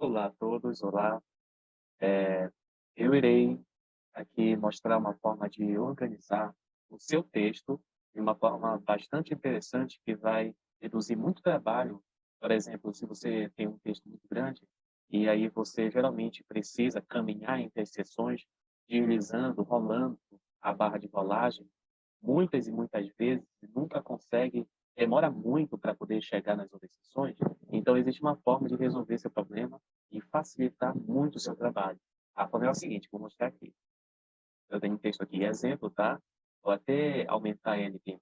Olá a todos, olá. Eu irei aqui mostrar uma forma de organizar o seu texto de uma forma bastante interessante que vai reduzir muito trabalho. Por exemplo, se você tem um texto muito grande e aí você geralmente precisa caminhar entre as seções, deslizando, rolando a barra de rolagem, muitas e muitas vezes, nunca consegue, demora muito para poder chegar nas outras seções. Então, existe uma forma de resolver esse problema e facilitar muito o seu trabalho. A forma é o seguinte, vou mostrar aqui. Eu tenho um texto aqui, exemplo, tá? Vou até aumentar ele aqui,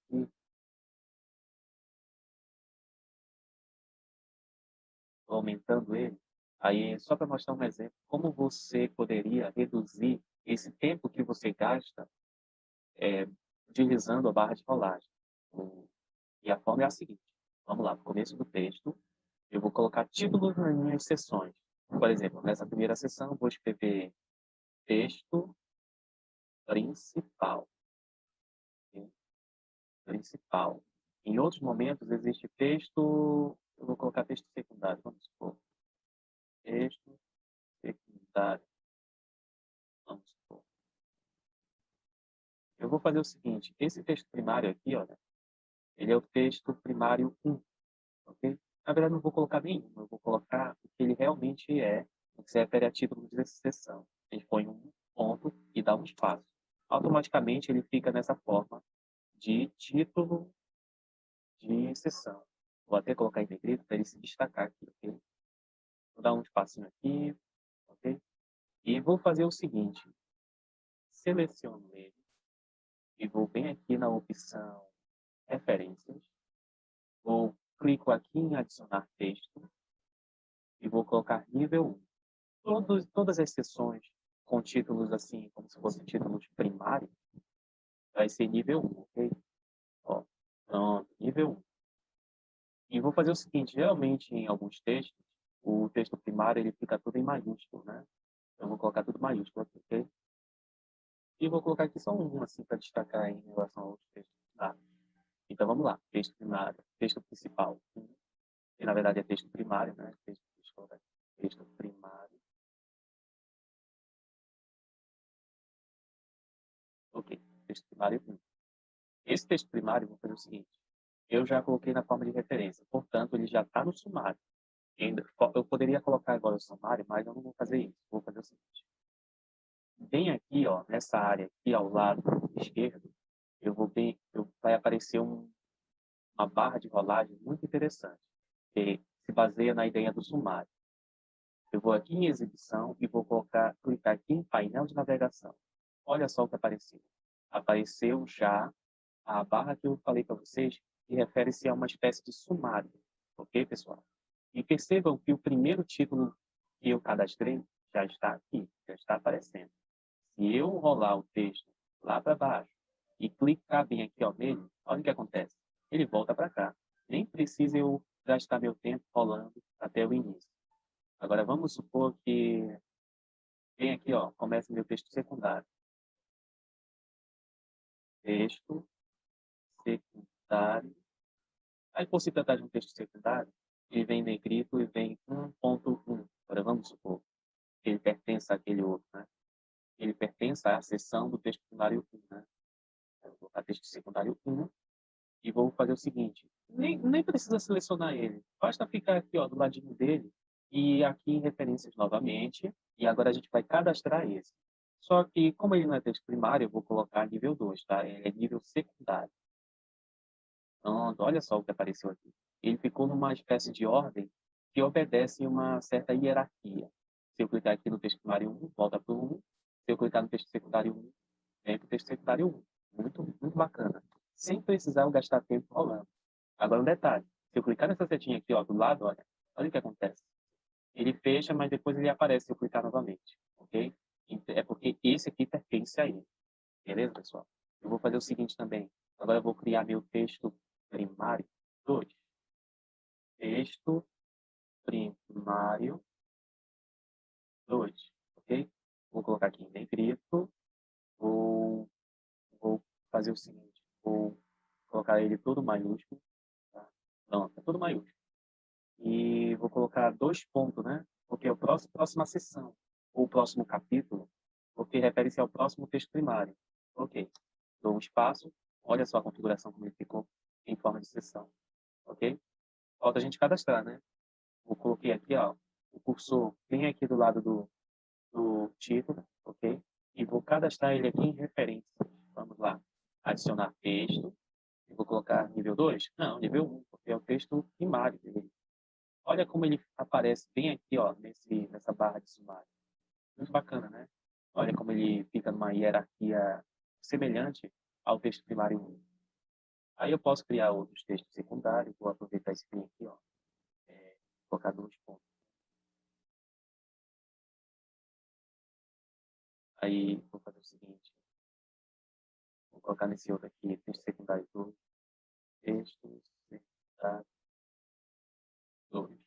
vou aumentando ele. Aí, só para mostrar um exemplo, como você poderia reduzir esse tempo que você gasta utilizando a barra de rolagem. E a forma é a seguinte, vamos lá, no começo do texto, eu vou colocar títulos nas minhas seções. Por exemplo, nessa primeira seção, eu vou escrever texto principal. Ok? Principal. Em outros momentos, existe texto, eu vou colocar texto secundário, vamos supor. Texto secundário, vamos supor. Eu vou fazer o seguinte, esse texto primário aqui, olha, ele é o texto primário um, ok? Na verdade, não vou colocar nenhum, eu vou colocar o que ele realmente é, o que se refere a título de seção. A gente põe um ponto e dá um espaço. Automaticamente, ele fica nessa forma de título de seção. Vou até colocar em negrito para ele se destacar aqui, ok? Vou dar um espacinho aqui, ok? E vou fazer o seguinte, seleciono ele e vou bem aqui na opção referências, vou clico aqui em adicionar texto e vou colocar nível 1. Todas as seções com títulos assim, como se fossem títulos primários, vai ser nível 1, ok? Ó, pronto, nível 1. E vou fazer o seguinte, geralmente em alguns textos, o texto primário ele fica tudo em maiúsculo, né? Eu vou colocar tudo maiúsculo aqui, ok? E vou colocar aqui só um, assim, para destacar em relação a outros textos. Tá? Então vamos lá, texto primário, texto principal. Que na verdade é texto primário, né? Texto primário. Ok, texto primário 1. Esse texto primário, eu vou fazer o seguinte, eu já coloquei na forma de referência, portanto, ele já está no sumário. Eu poderia colocar agora o sumário, mas eu não vou fazer isso. Vou fazer o seguinte, bem aqui, ó, nessa área aqui ao lado esquerdo, vai aparecer uma barra de rolagem muito interessante, que se baseia na ideia do sumário. Eu vou aqui em exibição e vou clicar aqui em painel de navegação. Olha só o que apareceu. Apareceu já a barra que eu falei para vocês, que refere-se a uma espécie de sumário. Ok, pessoal? E percebam que o primeiro título que eu cadastrei já está aqui, já está aparecendo. Se eu rolar o texto lá para baixo e clicar bem aqui ó, nele, olha o que acontece. Ele volta para cá. Nem precisa eu gastar meu tempo rolando até o início. Agora, vamos supor que vem aqui, ó, começa meu texto secundário. Texto secundário. Aí, por se tratar de um texto secundário, ele vem negrito e vem 1.1. Agora, vamos supor que ele pertence àquele outro, né? Ele pertence à seção do texto primário 1, né? Eu vou colocar texto secundário 1 e vou fazer o seguinte, nem precisa selecionar ele, basta ficar aqui ó, do ladinho dele e aqui em referências novamente, e agora a gente vai cadastrar esse. Só que, como ele não é texto primário, eu vou colocar nível 2, tá? Ele é nível secundário. Pronto, olha só o que apareceu aqui. Ele ficou numa espécie de ordem que obedece uma certa hierarquia. Se eu clicar aqui no texto primário 1, volta para o 1. Se eu clicar no texto secundário 1, vem para o texto secundário 1. Muito bacana. Sem precisar eu gastar tempo rolando. Agora um detalhe. Se eu clicar nessa setinha aqui ó, do lado, olha o que acontece. Ele fecha, mas depois ele aparece se eu clicar novamente. Ok? É porque esse aqui pertence a ele. Beleza, pessoal? Eu vou fazer o seguinte também. Agora eu vou criar meu texto primário 2. Texto primário 2. Ok? Vou colocar aqui em negrito. Vou, vou fazer o seguinte. Vou colocar ele todo maiúsculo. Tá? Pronto, é tudo maiúsculo. E vou colocar dois pontos, né? porque é a próxima sessão, ou o próximo capítulo, porque refere-se ao próximo texto primário. Ok. Dou um espaço, olha só a configuração como ele ficou em forma de sessão. Ok? Falta a gente cadastrar, né? Eu coloquei aqui, ó, o cursor bem aqui do lado do título, ok? E vou cadastrar ele aqui em referência. Vamos lá. Adicionar texto. Eu vou colocar nível 2? Não, nível 1, porque é o texto primário dele. Olha como ele aparece bem aqui, ó, nessa barra de sumário. Muito bacana, né? Olha como ele fica numa hierarquia semelhante ao texto primário 1. Aí eu posso criar outros textos secundários. Vou aproveitar esse link aqui, ó. Colocar 2 pontos. Aí vou fazer o seguinte. Vou colocar nesse outro aqui, texto secundário 2. Texto secundário 2.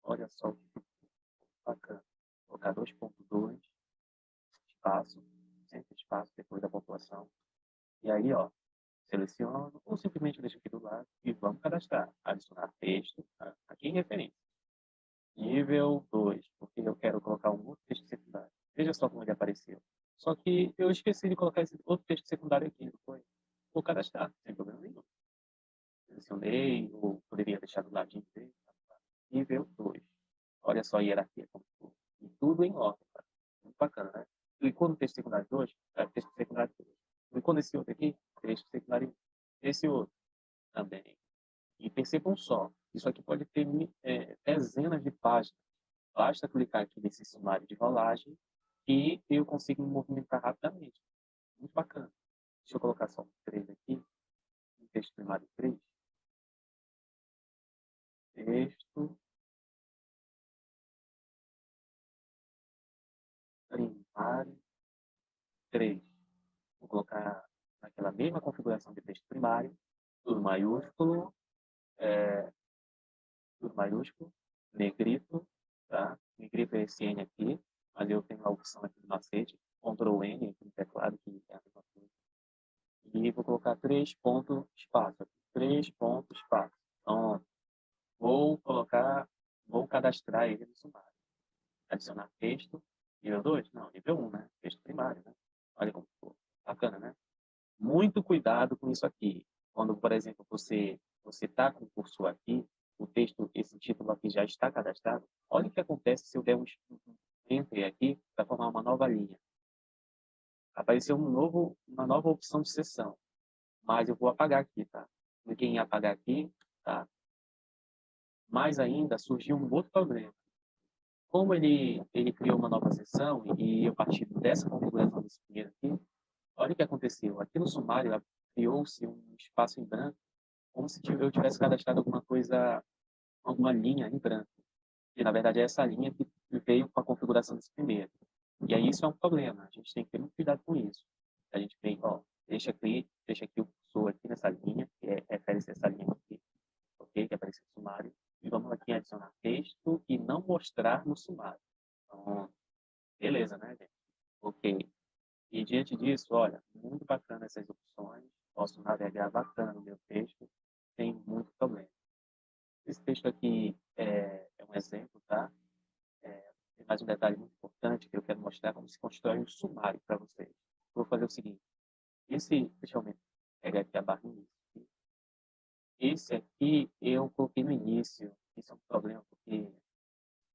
Olha só que bacana. Vou colocar 2.2, espaço, sempre espaço depois da pontuação. E aí, ó, seleciono ou simplesmente deixo aqui do lado e vamos cadastrar. Adicionar texto, tá? Aqui em referência. Nível 2, porque eu quero colocar um outro texto secundário. Veja só como ele apareceu. Só que eu esqueci de colocar esse outro texto secundário aqui, não foi? Vou cadastrar, sem problema nenhum. Selecionei, ou poderia deixar do ladinho dele. Nível 2. Olha só a hierarquia como ficou. E tudo em ordem, cara. Muito bacana, né? Clicou no texto secundário 2, texto secundário 2. Clicou nesse outro aqui, texto secundário 1. Esse outro também. E percebam só, isso aqui pode ter dezenas de páginas. Basta clicar aqui nesse sumário de rolagem e eu consigo me movimentar rapidamente. Muito bacana. Deixa eu colocar só um 3 aqui. Um texto primário 3. Texto primário 3. Vou colocar naquela mesma configuração de texto primário, tudo maiúsculo, tudo maiúsculo, negrito, tá? Negrito é esse N aqui, mas eu tenho a opção aqui do macete, Ctrl N aqui no teclado, que é a mesma coisa. E vou colocar 3 pontos espaço. 3 pontos espaço. Então, vou cadastrar ele no sumário. Adicionar texto. Nível 2? Não, nível 1, né? Texto primário, né? Olha como ficou. Bacana, né? Muito cuidado com isso aqui. Quando, por exemplo, você está com o cursor aqui, o texto, esse título aqui já está cadastrado, olha o que acontece se eu der um enter aqui para formar uma nova linha. Apareceu uma nova opção de seção, mas eu vou apagar aqui, tá? Cliquei em apagar aqui, tá? Mais ainda, surgiu um outro problema. Como ele criou uma nova seção e eu parti dessa configuração desse primeiro aqui, olha o que aconteceu. Aqui no sumário, criou-se um espaço em branco, como se eu tivesse cadastrado alguma coisa, alguma linha em branco. E, na verdade, é essa linha que veio com a configuração desse primeiro. E aí isso é um problema. A gente tem que ter muito cuidado com isso. A gente vem, ó, deixa aqui o cursor aqui nessa linha, que refere-se a essa linha aqui, ok? Que aparece no sumário. E vamos aqui em adicionar texto e não mostrar no sumário. Então, beleza, né, gente? Ok. E diante disso, olha, muito bacana essas opções. Posso navegar bacana no meu texto, sem muito problema. Esse texto aqui é um exemplo, tá? Tem mais um detalhe muito importante que eu quero mostrar como se constrói um sumário para vocês. Vou fazer o seguinte. Deixa eu pegar aqui a barrinha. Esse aqui eu coloquei no início. Isso é um problema porque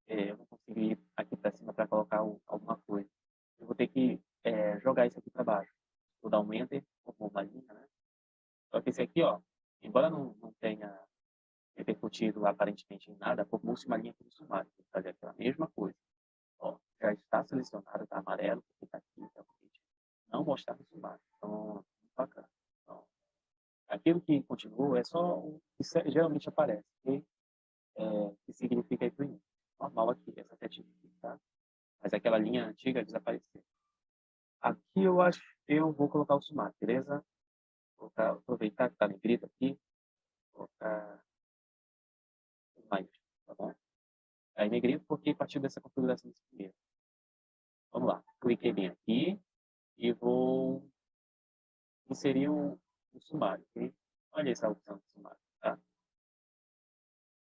eu não consegui ir aqui para cima para colocar alguma coisa. Eu vou ter que jogar isso aqui para baixo. Vou dar um enter, como uma linha, né? Só que esse aqui, ó, embora não tenha repercutido aparentemente em nada, formou-se uma linha aqui no sumário. Vou fazer aquela mesma coisa. Ó, já está selecionado, está amarelo, porque está aqui, então, não mostrar no sumário. Então, muito bacana. Então, aquilo que continua é só o que geralmente aparece, ok? Que significa aí para o início. Normal aqui, essa setinha aqui, tá? Mas aquela linha antiga desapareceu. Aqui eu acho eu vou colocar o sumário, beleza? Vou aproveitar que está negrito aqui, vou colocar mais, tá bom? Aí negrito porque partiu dessa configuração desse primeiro. Vamos lá, cliquei bem aqui e vou inserir o sumário, ok? Olha essa opção de sumário, tá?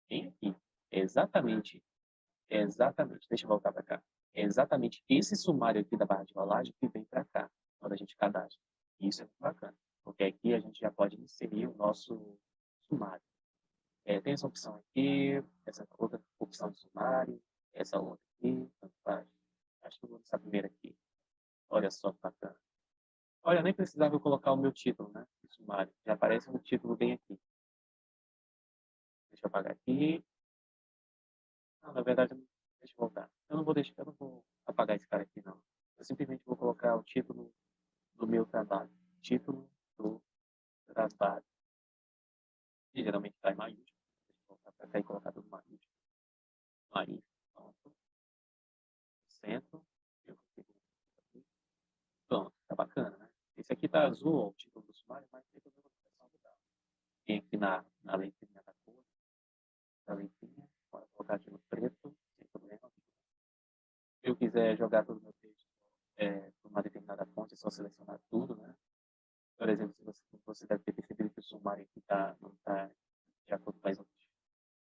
Bem aqui. É exatamente É exatamente, deixa eu voltar para cá. É exatamente esse sumário aqui da barra de rolagem que vem para cá, quando a gente cadastra. Isso é muito bacana, porque aqui a gente já pode inserir o nosso sumário. Tem essa opção aqui, essa outra opção de sumário, essa outra aqui, tanto faz. Acho que eu vou nessa primeira aqui. Olha só que bacana. Olha, nem precisava eu colocar o meu título, né? De sumário. Já aparece um título bem aqui. Deixa eu apagar aqui. Não, na verdade, deixa eu voltar. Eu não vou apagar esse cara aqui, não. Eu simplesmente vou colocar o título do meu trabalho. Título do trabalho. E geralmente está em maiúsculo. Deixa eu voltar para cá e colocar tudo maiúsculo. Maiúsculo. Pronto. Centro. Eu configuro aqui. Pronto, tá bacana, né? Esse aqui tá azul, ó, o título do sumário, mas tem problema de versão mudar. Tem aqui na letrinha da cor, da letrinha. Pode colocar aqui no preto, sem problema. Se eu quiser jogar todo o meu texto para uma determinada fonte, é só selecionar tudo, né? Por exemplo, se você deve ter percebido que o sumário aqui não está de acordo com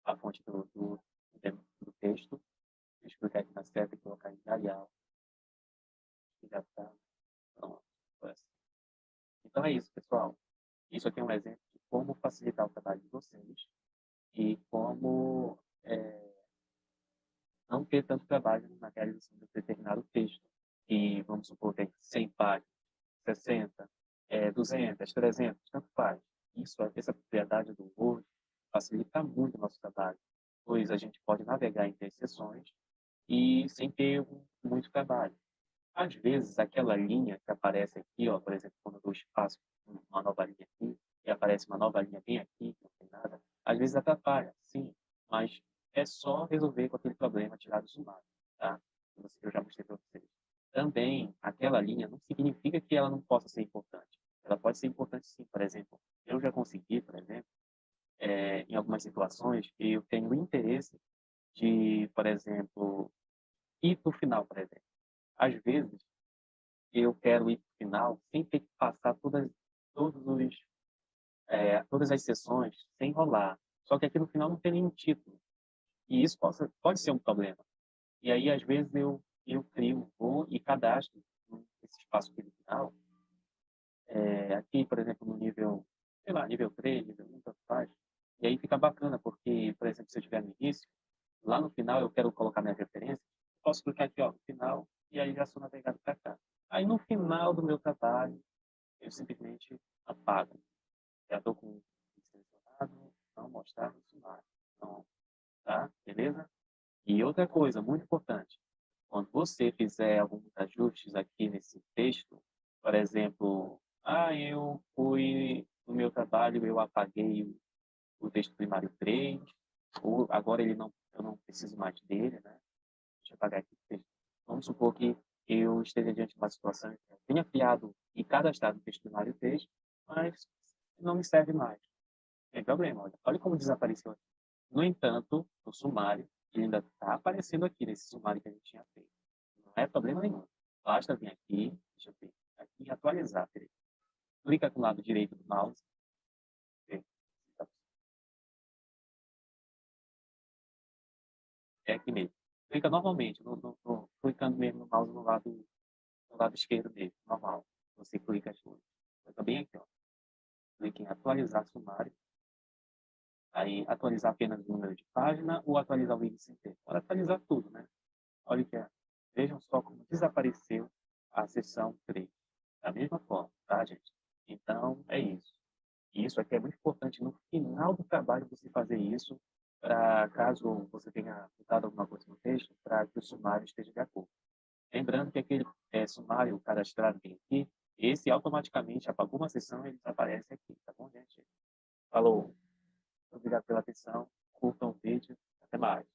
a fonte do texto. Deixa eu clicar aqui na seta e colocar em Arial. E já está pronto. Então é isso, pessoal. Isso aqui é um exemplo de como facilitar o trabalho de vocês e como não ter tanto trabalho na realização de um determinado texto. E vamos supor, tem 100 páginas, 60, 200, 300, tanto faz. Essa propriedade do Word facilita muito o nosso trabalho, pois a gente pode navegar entre as seções e sem ter muito trabalho. Às vezes, aquela linha que aparece aqui, ó, por exemplo, quando eu dou espaço, uma nova linha aqui, e aparece uma nova linha bem aqui, que não tem nada, às vezes atrapalha, sim, mas é só resolver com aquele problema, tirar do sumário, tá? Eu já mostrei para vocês. Também, aquela linha não significa que ela não possa ser importante. Ela pode ser importante sim, por exemplo. Eu já consegui, por exemplo, em algumas situações, eu tenho interesse de, por exemplo, ir para o final, por exemplo. Às vezes, eu quero ir para o final sem ter que passar todos todas as sessões sem rolar. Só que aqui no final não tem nenhum título. E isso pode ser um problema. E aí, às vezes, eu crio, vou e cadastro esse espaço aqui no final. Aqui, por exemplo, no nível, sei lá, nível 3, nível 1, tanto faz. E aí fica bacana, porque, por exemplo, se eu estiver no início, lá no final eu quero colocar minha referência, posso clicar aqui, ó, no final, e aí já sou navegado para cá. Aí, no final do meu trabalho, eu simplesmente apago. Já estou com o selecionado, não mostrar no sumário. Então, tá? Beleza? E outra coisa muito importante, quando você fizer alguns ajustes aqui nesse texto, por exemplo, eu fui no meu trabalho, eu apaguei o texto primário 3, ou agora eu não preciso mais dele, né? Deixa eu apagar aqui o texto. Vamos supor que eu esteja diante de uma situação em que eu tenha criado e cadastrado o texto primário 3, mas não me serve mais. Não tem problema, olha como desapareceu aqui. No entanto, no sumário, ele ainda está aparecendo aqui nesse sumário que a gente tinha feito. Não é problema nenhum. Basta vir aqui, deixa eu ver, aqui e atualizar. Peraí. Clica com o lado direito do mouse. É aqui mesmo. Clica normalmente, clicando mesmo no mouse no lado esquerdo dele, normal. Você clica as duas. Clica bem aqui, ó. Clique em atualizar sumário. Aí, atualizar apenas o número de página ou atualizar o índice inteiro. Pode atualizar tudo, né? Olha que vejam só como desapareceu a seção 3. Da mesma forma, tá, gente? Então, é isso. E isso aqui é muito importante no final do trabalho você fazer isso, para caso você tenha mudado alguma coisa no texto, para que o sumário esteja de acordo. Lembrando que aquele sumário cadastrado tem aqui, esse automaticamente apagou uma seção e ele desaparece aqui, tá bom, gente? Falou. Obrigado pela atenção. Curtam o vídeo. Até mais.